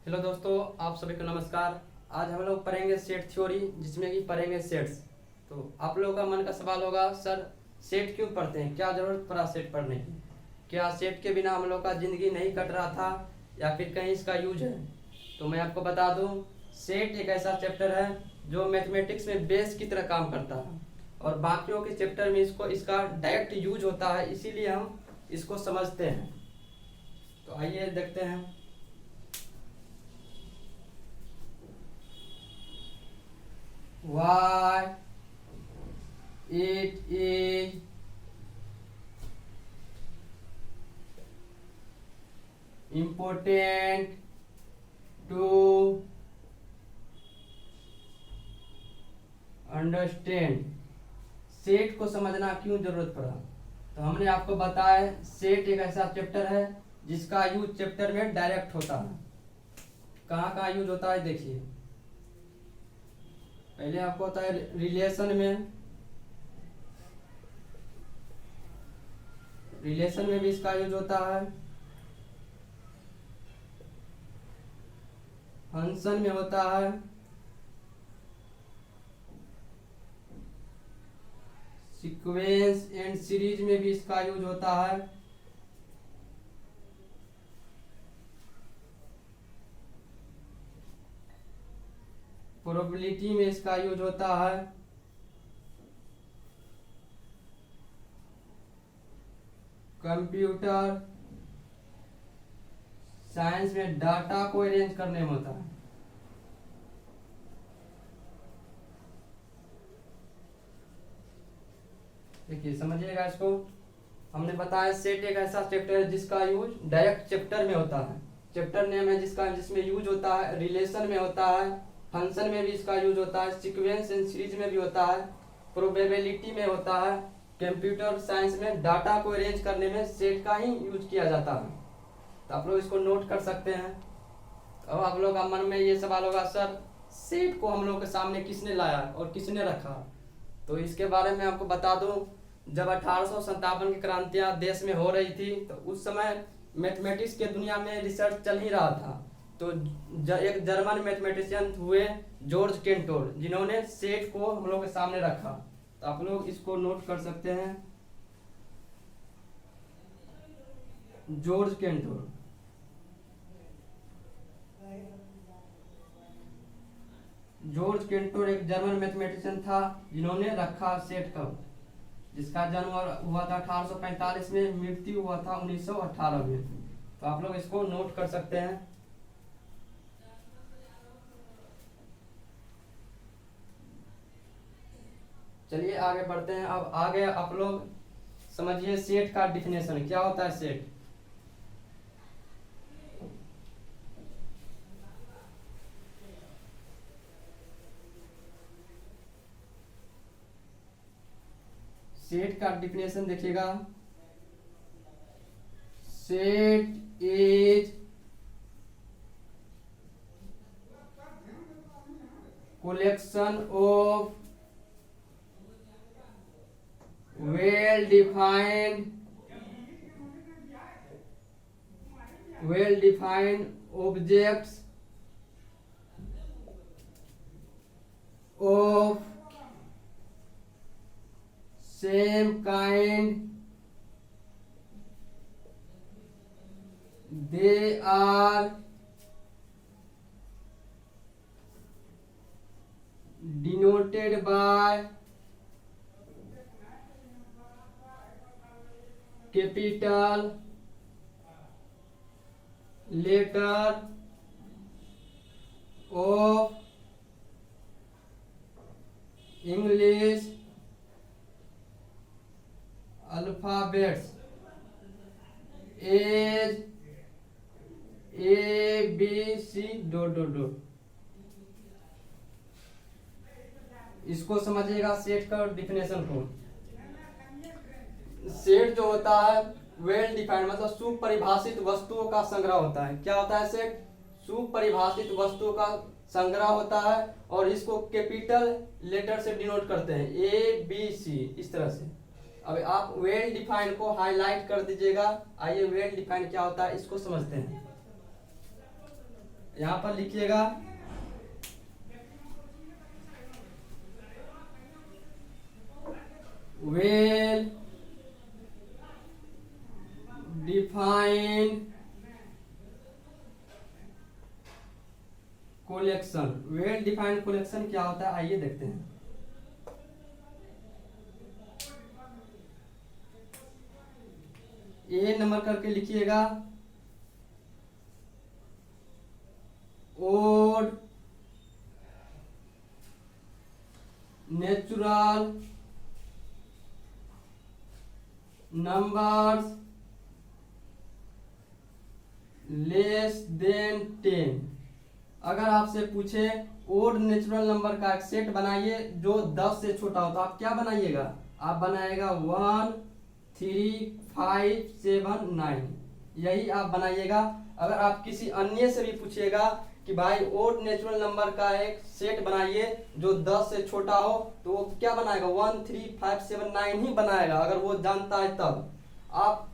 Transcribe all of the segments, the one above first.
Hello दोस्तों, आप सभी को नमस्कार। आज हम लोग पढ़ेंगे सेट थ्योरी, जिसमें कि पढ़ेंगे सेट्स। तो आप लोगों का मन का सवाल होगा, सर सेट क्यों पढ़ते हैं, क्या ज़रूरत पड़ा सेट पढ़ने की, क्या सेट के बिना हम लोग का ज़िंदगी नहीं कट रहा था या फिर कहीं इसका यूज है। तो मैं आपको बता दूं, सेट एक ऐसा चैप्टर है जो मैथमेटिक्स में बेस की तरह काम करता है और बाकियों के चैप्टर में इसका डायरेक्ट यूज होता है, इसीलिए हम इसको समझते हैं। तो आइए देखते हैं। Why it is important to understand set को समझना क्यों जरूरत पड़ा। तो हमने आपको बताया सेट एक ऐसा चैप्टर है जिसका यूज चैप्टर में डायरेक्ट होता है। कहाँ कहाँ यूज होता है देखिए। पहले आपको होता है रिलेशन में भी इसका यूज होता है, फंक्शन में होता है, सीक्वेंस एंड सीरीज में भी इसका यूज होता है, प्रोबेबिलिटी में इसका यूज होता है, कंप्यूटर साइंस में डाटा को अरेंज करने में होता है। देखिए समझिएगा इसको। हमने बताया सेट एक ऐसा चैप्टर है जिसका यूज डायरेक्ट चैप्टर में होता है, चैप्टर नेम है जिसमें यूज होता है, रिलेशन में होता है, फंक्शन में भी इसका यूज होता है, सीक्वेंस एंड सीरीज में भी होता है, प्रोबेबिलिटी में होता है, कंप्यूटर साइंस में डाटा को अरेंज करने में सेट का ही यूज किया जाता है। तो आप लोग इसको नोट कर सकते हैं। अब आप लोग का मन में ये सवाल होगा, सर सेट को हम लोग के सामने किसने लाया और किसने रखा। तो इसके बारे में आपको बता दूं, जब 1857 की क्रांतियां देश में हो रही थी तो उस समय मैथमेटिक्स के दुनिया में रिसर्च चल ही रहा था। तो एक जर्मन मैथमेटिशियन हुए जॉर्ज केंटोर, जिन्होंने सेट को हम लोग के सामने रखा। तो आप लोग इसको नोट कर सकते हैं, जॉर्ज केंटोर। जॉर्ज केंटोर एक जर्मन मैथमेटिशियन था जिन्होंने रखा सेट का, जिसका जन्म हुआ था 1845 में, मृत्यु हुआ था 1918 में। तो आप लोग इसको नोट कर सकते हैं। चलिए आगे बढ़ते हैं। अब आगे आप लोग समझिए सेट का डिफिनेशन क्या होता है। सेट का डिफिनेशन देखिएगा। Set is collection of well-defined objects of same kind. They are denoted by capital letter of English alphabets as A, B, C ... इसको समझिएगा सेट का डिफिनेशन को। सेट जो होता है वेल डिफाइंड मतलब सुपरिभाषित वस्तुओं का संग्रह होता है। क्या होता है सेट? सुपरिभाषित वस्तुओं का संग्रह होता है और इसको कैपिटल लेटर से डिनोट करते हैं, ए बी सी, इस तरह से। अब आप वेल डिफाइंड को हाईलाइट कर दीजिएगा। आइए वेल डिफाइंड क्या होता है इसको समझते हैं। यहाँ पर लिखिएगा well defined collection. Well defined collection क्या होता है आइए देखते हैं। ए नंबर करके लिखिएगा odd natural numbers less than 10। अगर आपसे पूछे ओड नेचुरल नंबर का एक सेट बनाइए जो 10 से छोटा हो तो आप क्या बनाइएगा? आप बनाइएगा 1 3 5 7 9, यही आप बनाइएगा। अगर आप किसी अन्य से भी पूछिएगा कि भाई ओड नेचुरल नंबर का एक सेट बनाइए जो 10 से छोटा हो तो वो क्या बनाएगा? 1 3 5 7 9 ही बनाएगा, अगर वो जानता है तब। आप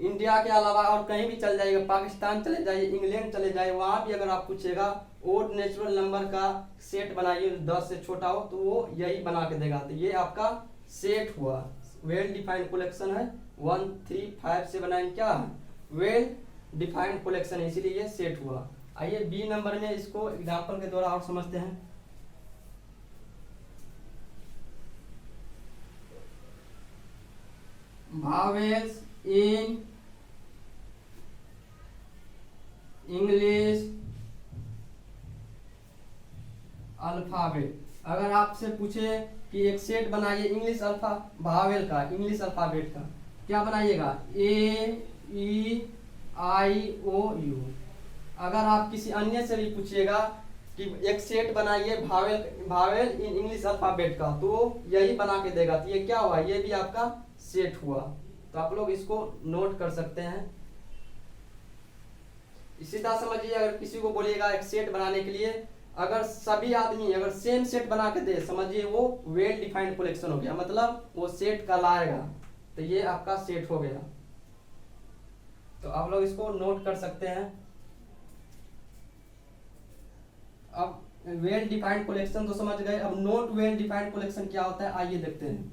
इंडिया के अलावा और कहीं भी चले जाइएगा, पाकिस्तान चले जाइए, इंग्लैंड चले जाइए, वहां भी अगर आप पूछेगा ओड नेचुरल नंबर का सेट बनाइए 10 से छोटा हो तो वो यही बना के देगा। तो ये आपका सेट हुआ, वेल डिफाइंड कलेक्शन है। 1 3 5 7 9 क्या है? वेल डिफाइंड कलेक्शन है, इसीलिए ये सेट हुआ। आइए बी नंबर में इसको एग्जांपल के द्वारा और समझते हैं। vowels in English alphabet. अगर आपसे पूछे कि एक सेट बनाइए इंग्लिश भावेल का, इंग्लिश अल्फाबेट का, क्या बनाइएगा? ए ई आई ओ यू। अगर आप किसी अन्य से भी पूछिएगा कि एक सेट बनाइए भावेल इन इंग्लिश अल्फाबेट का, तो यही बना के देगा। तो ये क्या हुआ? ये भी आपका सेट हुआ। तो आप लोग इसको नोट कर सकते हैं। इसी तरह समझिए, अगर किसी को बोलिएगा एक सेट बनाने के लिए, अगर सभी आदमी अगर सेम सेट बना के दे, समझिए वो वेल डिफाइंड कलेक्शन हो गया, मतलब वो सेट कहलाएगा। तो ये आपका सेट हो गया। तो आप लोग इसको नोट कर सकते हैं। अब वेल डिफाइंड कलेक्शन तो समझ गए, अब नॉट वेल डिफाइंड कलेक्शन क्या होता है आइए देखते हैं।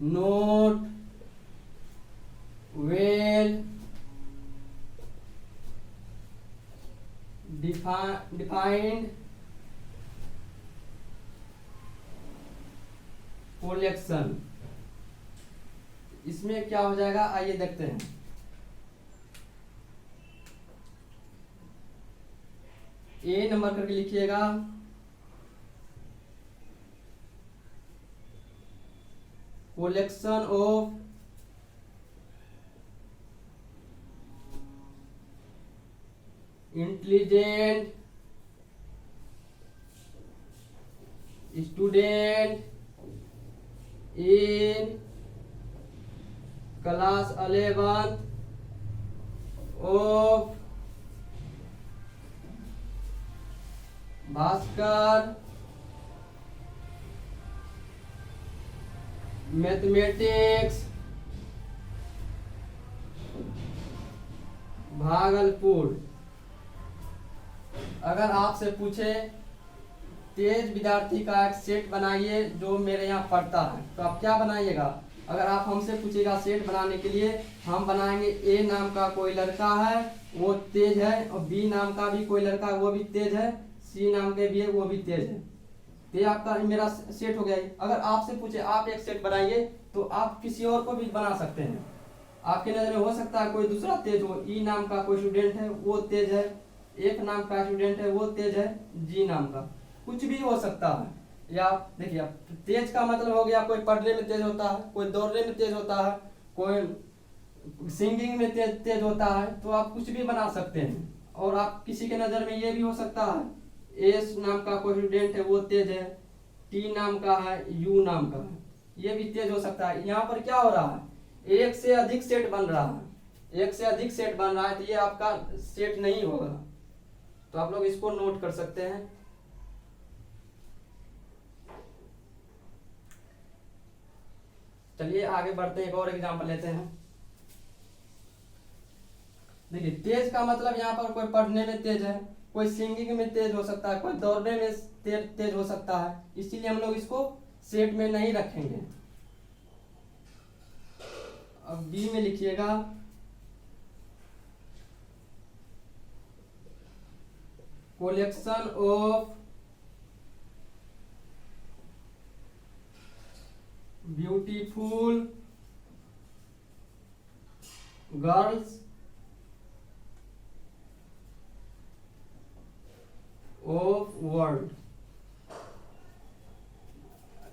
नोट वेल डिफाइंड कलेक्शन, इसमें क्या हो जाएगा आइए देखते हैं। ए नंबर करके लिखिएगा collection of intelligent student in class 11th of Bhaskar mathematics Bhagalpur. अगर आपसे पूछे तेज विद्यार्थी का एक सेट बनाइए जो मेरे यहाँ पढ़ता है, तो आप क्या बनाइएगा? अगर आप हमसे पूछेगा सेट बनाने के लिए, हम बनाएंगे ए नाम का कोई लड़का है वो तेज है, और बी नाम का भी कोई लड़का है वो भी तेज है, सी नाम के भी है वो भी तेज है। तो ये आपका मेरा सेट हो गया। अगर आपसे पूछे आप एक सेट बनाइए, तो आप किसी और को भी बना सकते हैं। आपके नजर में हो सकता है कोई दूसरा तेज हो, ई नाम का कोई स्टूडेंट है वो तेज है, एफ नाम का स्टूडेंट है वो तेज है, जी नाम का, कुछ भी हो सकता है। या देखिए तेज का मतलब हो गया कोई पढ़ने में तेज होता है, कोई दौड़ने में तेज होता है, कोई सिंगिंग में तेज होता है, तो आप कुछ भी बना सकते हैं। और आप किसी के नजर में ये भी हो सकता है एस नाम का कोई स्टूडेंट है वो तेज है, टी नाम का है, यू नाम का है, ये भी तेज हो सकता है। यहाँ पर क्या हो रहा है? एक से अधिक सेट बन रहा है, एक से अधिक सेट बन रहा है, तो ये आपका सेट नहीं होगा। तो आप लोग इसको नोट कर सकते हैं। चलिए आगे बढ़ते हैं, एक और एग्जांपल लेते हैं। देखिए तेज का मतलब यहाँ पर कोई पढ़ने में तेज है, कोई सिंगिंग में तेज हो सकता है, कोई दौड़ने में तेज हो सकता है, इसीलिए हम लोग इसको सेट में नहीं रखेंगे। अब बी में लिखिएगा collection of beautiful girls of world.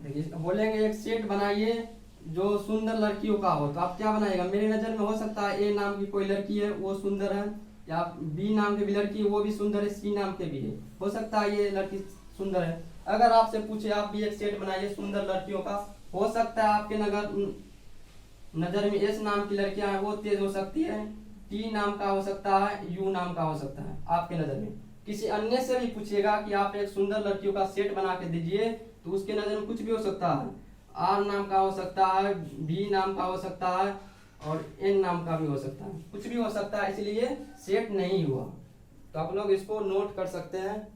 देखिए बोलेंगे एक सेट बनाइए जो सुंदर लड़कियों का हो, तो आप क्या बनाएगा, मेरी नजर में हो सकता है ए नाम की कोई लड़की है वो सुंदर है, या बी नाम की भी लड़की है वो भी सुंदर है, सी नाम के भी है, हो सकता है ये लड़की सुंदर है। अगर आपसे पूछे आप भी एक सेट बनाइए सुंदर लड़कियों का, हो सकता है आपके नजर में एस नाम की लड़कियां हैं वो तेज हो सकती है, टी नाम का हो सकता है, यू नाम का हो सकता है आपके नजर में। किसी अन्य से भी पूछिएगा कि आप एक सुंदर लड़कियों का सेट बना के दीजिए, तो उसके नजर में कुछ भी हो सकता है, आर नाम का हो सकता है, बी नाम का हो सकता है, और एन नाम का भी हो सकता है, कुछ भी हो सकता है, इसलिए सेट नहीं हुआ। तो आप लोग इसको नोट कर सकते हैं।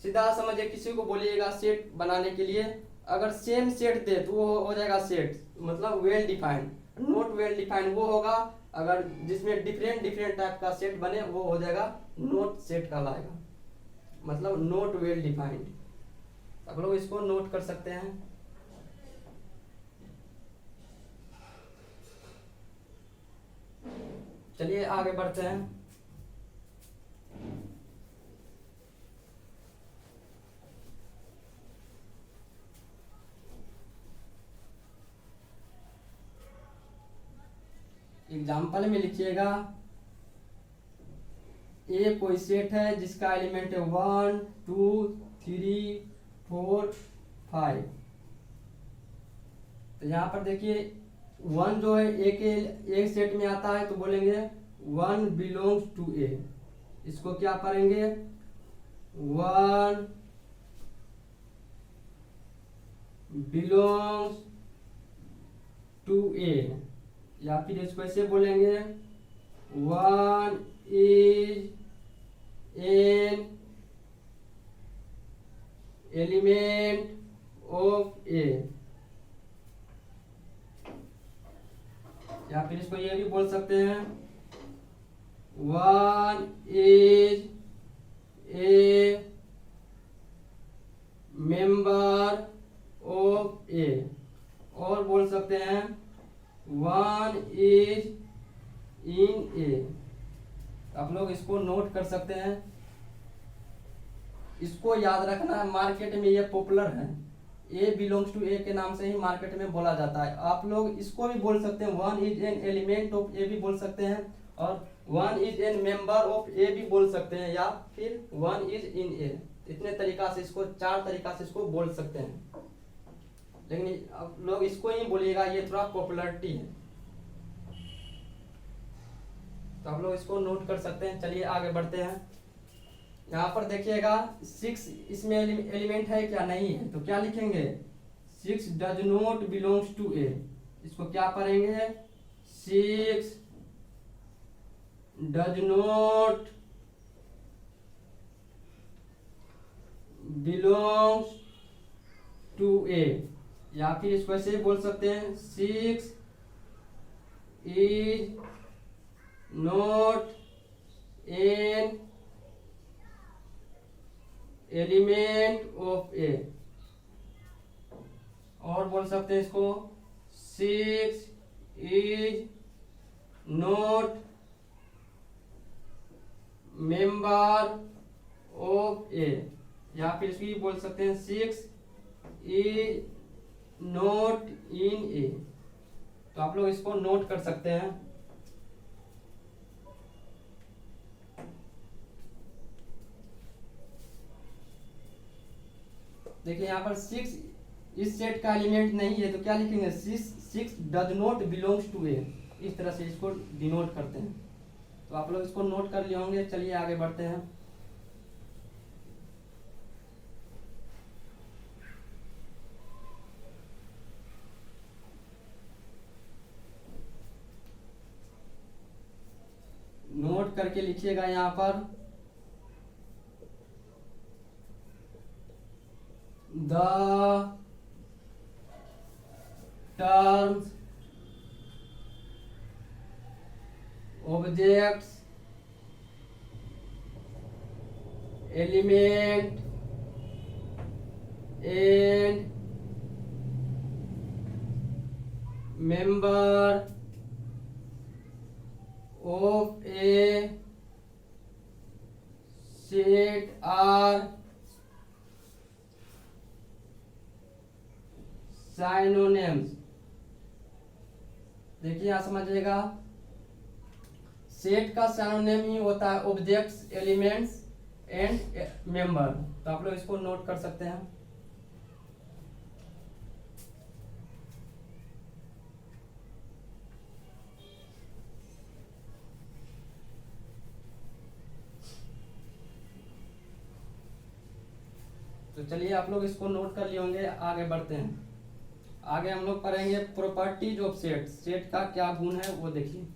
सीधा समझिए, किसी को बोलिएगा सेट बनाने के लिए, अगर सेम सेट दे तो वो हो जाएगा सेट, मतलब well defined. Note well defined वो होगा अगर जिसमें डिफरेंट डिफरेंट टाइप का सेट बने, वो हो जाएगा नोट सेट कहलाएगा, मतलब नोट वेल डिफाइंड। आप लोग इसको नोट कर सकते हैं। चलिए आगे बढ़ते हैं। एग्जाम्पल में लिखिएगा ए कोई सेट है जिसका एलिमेंट है 1 2 3 4 5। तो यहाँ पर देखिए 1 जो है एक सेट में आता है, तो बोलेंगे 1 बिलोंग्स टू ए। इसको क्या करेंगे, 1 बिलोंग्स टू ए, या फिर इसको ऐसे बोलेंगे 1 is an element of A, या फिर इसको ये भी बोल सकते हैं 1 is a member of A, और बोल सकते हैं 1 इज इन ए। आप लोग इसको नोट कर सकते हैं। इसको याद रखना है, मार्केट में ये पॉपुलर है, ए बिलोंग्स टू ए के नाम से ही मार्केट में बोला जाता है। आप लोग इसको भी बोल सकते हैं 1 इज एन एलिमेंट ऑफ ए भी बोल सकते हैं, और 1 इज एन मेंबर ऑफ ए भी बोल सकते हैं, या फिर 1 इज इन ए। इतने तरीका से इसको, 4 तरीका से इसको बोल सकते हैं, लेकिन आप लोग इसको ही बोलिएगा, ये थोड़ा पॉपुलरिटी है, तो आप लोग इसको नोट कर सकते हैं। चलिए आगे बढ़ते हैं। यहाँ पर देखिएगा 6 इसमें एलिमेंट है क्या, नहीं है, तो क्या लिखेंगे 6 does not belongs to A. इसको क्या पढ़ेंगे 6 does not belongs to A, या फिर इसको ऐसे बोल सकते हैं 6 is not an element of A, और बोल सकते हैं इसको 6 is not member of A, या फिर इसकी बोल सकते हैं 6 इज नॉट इन ए। तो आप लोग इसको नोट कर सकते हैं। देखिए यहाँ पर 6 इस सेट का एलिमेंट नहीं है, तो क्या लिखेंगे 6 डज नॉट बिलोंग्स टू ए। इस तरह से इसको डिनोट करते हैं। तो आप लोग इसको नोट कर लिए होंगे। चलिए आगे बढ़ते हैं। नोट करके लिखिएगा यहाँ पर the terms objects element and member of a set are synonyms। देखिए यहाँ समझिएगा, सेट का साइनोनिम ही होता है ऑब्जेक्ट्स एलिमेंट्स एंड मेंबर। तो आप लोग इसको नोट कर सकते हैं। तो चलिए आप लोग इसको नोट कर लिए होंगे। आगे बढ़ते हैं। आगे हम लोग पढ़ेंगे प्रॉपर्टीज ऑफ सेट। सेट का क्या गुण है वो देखिए।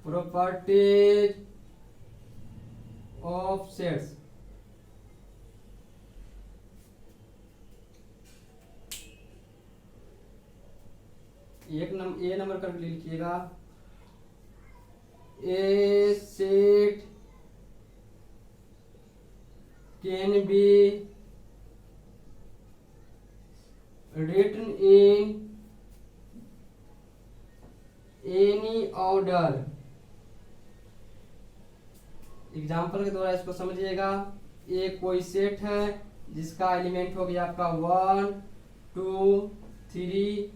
Properties of sets. A number कर लिखिएगा। A set can be written in any order। Example के द्वारा इसको समझिएगा। ये कोई सेट है जिसका एलिमेंट हो गया आपका 1 2 3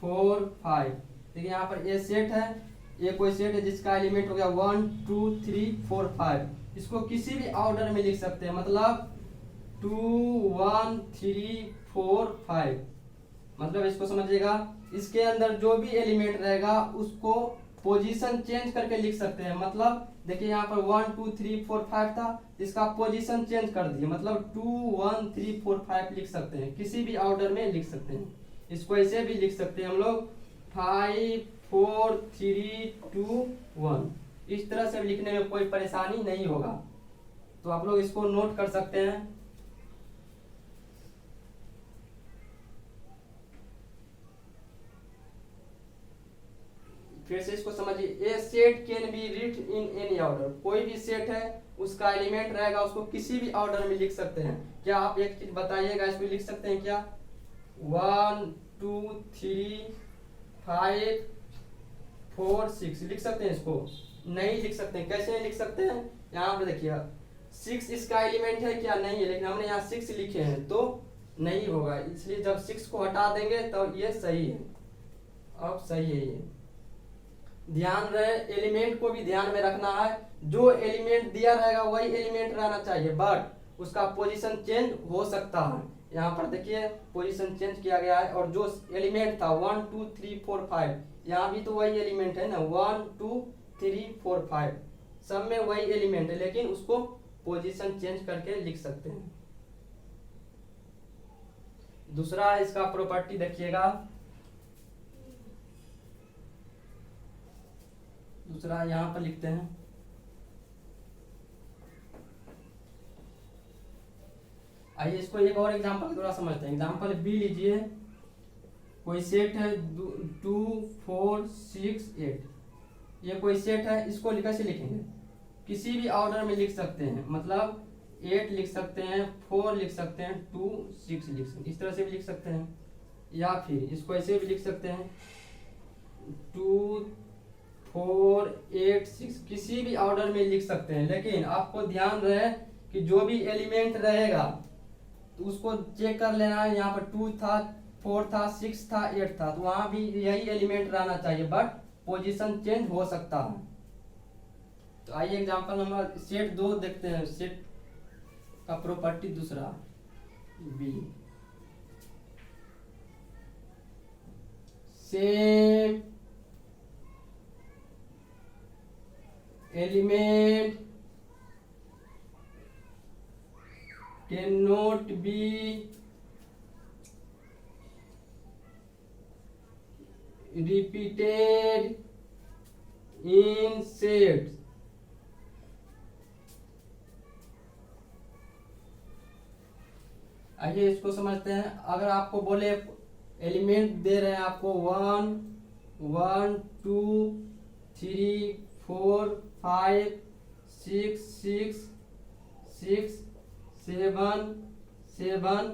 4 5। देखिए यहाँ पर ये सेट है, ये कोई सेट है जिसका एलिमेंट हो गया 1 2 3 4 5। इसको किसी भी ऑर्डर में लिख सकते हैं, मतलब 2 1 3 4 5। मतलब इसको समझिएगा, इसके अंदर जो भी एलिमेंट रहेगा उसको पोजीशन चेंज करके लिख सकते हैं। मतलब देखिए यहाँ पर 1 2 3 4 5 था, इसका पोजीशन चेंज कर दिए, मतलब 2 1 3 4 5 लिख सकते हैं। किसी भी ऑर्डर में लिख सकते हैं। इसको ऐसे भी लिख सकते हैं हम लोग 5 4 3 2 1। इस तरह से लिखने में कोई परेशानी नहीं होगा। तो आप लोग इसको नोट कर सकते हैं। फिर से इसको समझिए। A set can be written in any order. कोई भी सेट है उसका एलिमेंट रहेगा, उसको किसी भी ऑर्डर में लिख सकते हैं। क्या आप एक चीज बताइएगा, इसको लिख सकते हैं क्या? 1 2 3 5 4 6 लिख सकते हैं? इसको नहीं लिख सकते हैं। कैसे लिख सकते हैं? यहाँ पे देखिए 6 इसका एलिमेंट है क्या? नहीं है, लेकिन हमने यहाँ 6 लिखे हैं तो नहीं होगा। इसलिए जब 6 को हटा देंगे तो ये सही है। अब सही है ये। ध्यान रहे, एलिमेंट को भी ध्यान में रखना है। जो एलिमेंट दिया रहेगा वही एलिमेंट रहना चाहिए, बट उसका पोजीशन चेंज हो सकता है। यहाँ पर देखिए पोजीशन चेंज किया गया है, और जो एलिमेंट था 1 2 3 4 5, यहाँ भी तो वही एलिमेंट है ना, 1 2 3 4 5 सब में वही एलिमेंट है, लेकिन उसको पोजीशन चेंज करके लिख सकते हैं। दूसरा इसका प्रॉपर्टी देखिएगा। दूसरा यहाँ पर लिखते हैं, आइए इसको एक और एग्जांपल के द्वारा समझते हैं। एग्जांपल बी लीजिए। कोई सेट है 2 4 6 8। ये कोई सेट है, इसको कैसे लिखेंगे? किसी भी ऑर्डर में लिख सकते हैं, मतलब 8 लिख सकते हैं, 4 लिख सकते हैं, 2 6 लिख सकते हैं। इस तरह से भी लिख सकते हैं, या फिर इसको ऐसे भी लिख सकते हैं 2 4 8 6। किसी भी ऑर्डर में लिख सकते हैं, लेकिन आपको ध्यान रहे कि जो भी एलिमेंट रहेगा तो उसको चेक कर लेना है। यहाँ पर 2 था, 4 था, 6 था, 8 था, तो वहां भी यही एलिमेंट रहना चाहिए, बट पोजीशन चेंज हो सकता है। तो आइए एग्जांपल नंबर सेट 2 देखते हैं। सेट का प्रॉपर्टी दूसरा B. same element cannot be repeated in sets. आइए इसको समझते हैं। अगर आपको बोले एलिमेंट दे रहे हैं आपको 1 1 2 3 4 5 6 6 6 7 7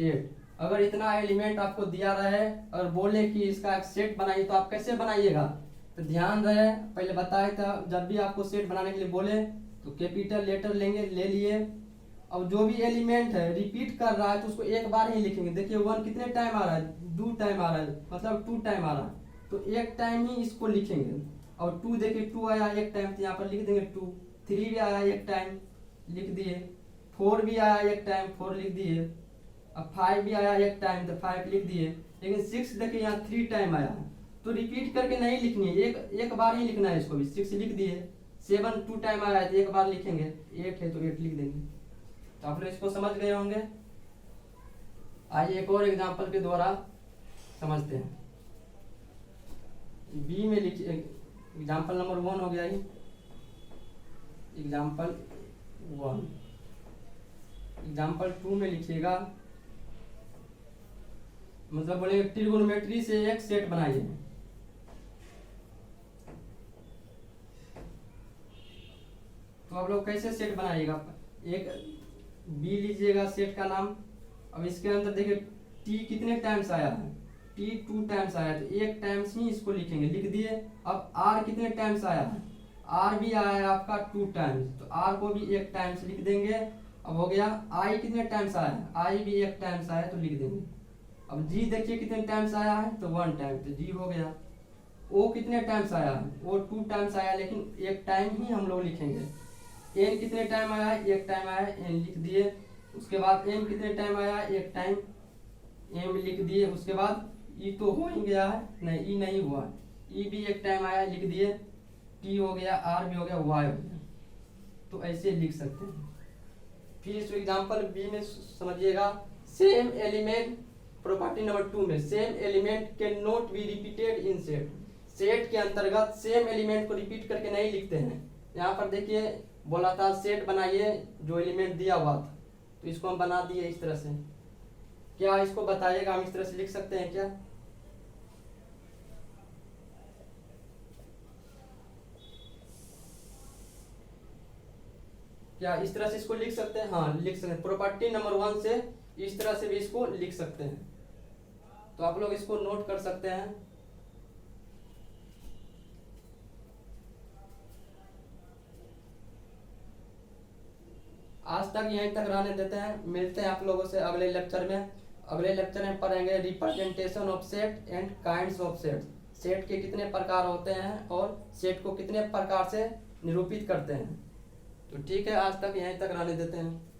8, अगर इतना एलिमेंट आपको दिया रहे और बोले कि इसका एक सेट बनाइए तो आप कैसे बनाइएगा? तो ध्यान रहे, पहले बताया था जब भी आपको सेट बनाने के लिए बोले तो कैपिटल लेटर लेंगे, ले लिए। अब जो भी एलिमेंट है रिपीट कर रहा है तो उसको एक बार ही लिखेंगे। देखिए 1 कितने टाइम आ रहा है? 2 टाइम आ रहा है, मतलब 2 टाइम आ रहा है, तो एक टाइम ही इसको लिखेंगे। और 2 देखिए 2 आया एक टाइम तो यहाँ पर लिख देंगे 2। 3 भी आया एक टाइम, लिख दिए। 4 भी आया एक टाइम, 4 लिख दिए। अब 5 भी आया एक टाइम तो 5 लिख दिए। लेकिन 6 देखिए यहाँ 3 टाइम आया है, तो रिपीट करके नहीं लिखनी है, एक बार ही लिखना है इसको भी। 6 लिख दिए। 7 2 टाइम आया है तो एक बार लिखेंगे। 8 है तो 8 लिख देंगे। तो आप लोग इसको समझ गए होंगे। आइए एक और एग्जांपल के द्वारा समझते हैं। बी में लिखिए, एग्जांपल नंबर 1 हो गया ही। एग्जांपल 1। एग्जांपल 2 में लिखिएगा, मतलब बोलेंगे ट्रिगोनोमेट्री से एक सेट बनाइए। तो आप लोग कैसे सेट बनाइएगा? एक बी लीजिएगा सेट का नाम। अब इसके अंदर देखिए टी कितने टाइम्स आया है? टी 2 टाइम्स आया है, तो एक टाइम्स ही इसको लिखेंगे, लिख दिए। अब आर कितने टाइम्स आया है? आर भी आया है आपका 2 टाइम्स, तो आर को भी एक टाइम्स लिख देंगे। अब हो गया। आई कितने टाइम्स आया है? आई भी एक टाइम्स आया है तो लिख देंगे। अब जी देखिए कितने टाइम्स आया है? तो 1 टाइम, तो जी हो गया। ओ कितने टाइम्स आया है? ओ 2 टाइम्स आया, लेकिन एक टाइम ही हम लोग लिखेंगे। एन कितने टाइम आया है? एक टाइम आया है, एन लिख दिए। उसके बाद एम कितने टाइम आया है? एक टाइम, एम लिख दिए। उसके बाद ई तो हो ही गया है, नहीं ई नहीं हुआ, ई भी एक टाइम आया, लिख दिए। टी हो गया, आर भी हो गया, वाई हो गया। तो ऐसे लिख सकते हैं। फिर इस एग्जांपल बी में समझिएगा, सेम एलिमेंट प्रॉपर्टी नंबर 2 में same element can not be repeated in set. Set के अंतर्गत सेम एलिमेंट को रिपीट करके नहीं लिखते हैं। यहाँ पर देखिए बोला था सेट बनाइए, जो एलिमेंट दिया हुआ था, तो इसको हम बना दिए इस तरह से। क्या इसको बताइएगा, हम इस तरह से लिख सकते हैं क्या? क्या इस तरह से इसको लिख सकते हैं? हाँ लिख सकते हैं। प्रॉपर्टी नंबर 1 से इस तरह से भी इसको लिख सकते हैं। तो आप लोग इसको नोट कर सकते हैं। आज तक यहीं तक रहने देते हैं, मिलते हैं आप लोगों से अगले लेक्चर में। अगले लेक्चर में पढ़ेंगे representation of set and kinds of set. Set के कितने प्रकार होते हैं और सेट को कितने प्रकार से निरूपित करते हैं। तो ठीक है, आज तक यहीं तक रहने देते हैं।